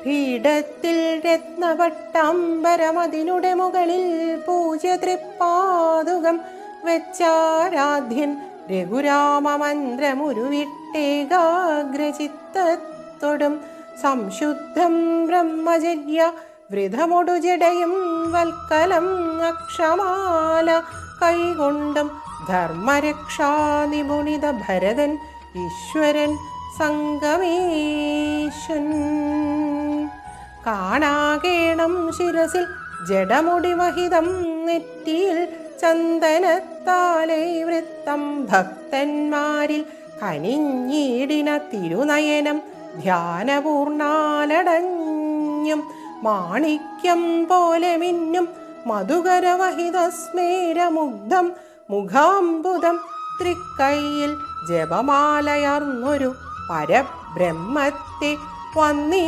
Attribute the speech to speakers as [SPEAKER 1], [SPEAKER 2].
[SPEAKER 1] പീഠത്തിൽ രത്നപട്ടാംബരമതിനുടെ മുകളിൽ പൂജ്യ തൃപ്പാതുകം വെച്ചാരാധ്യൻ രഘുരാമമന്ത്രമുരുവിട്ടേകാഗ്രചിത്തത്തോടും സംശുദ്ധം ബ്രഹ്മചര്യ വൃതമൊടു ജടയും വൽക്കലം അക്ഷമാല കൈകൊണ്ടും ധർമ്മരക്ഷാനിപുണിത ഭരതൻ ഈശ്വരൻ സംഗമേശൻ. കാണാകേണം ശിരസിൽ ജഡമുടിവഹിതം നെറ്റിയിൽ ചന്ദനത്താലേ വൃത്തം ഭക്തന്മാരിൽ കനിഞ്ഞീടിന തിരുനയനം ധ്യാനപൂർണാലടഞ്ഞും മാണിക്യം പോലെ മിന്നും മധുകരവഹിത സ്മേരമുഗ്ധം മുഖാംബുദം തൃക്കൈയിൽ ജപമാലയർന്നൊരു പരബ്രഹ്മത്തെ വന്നി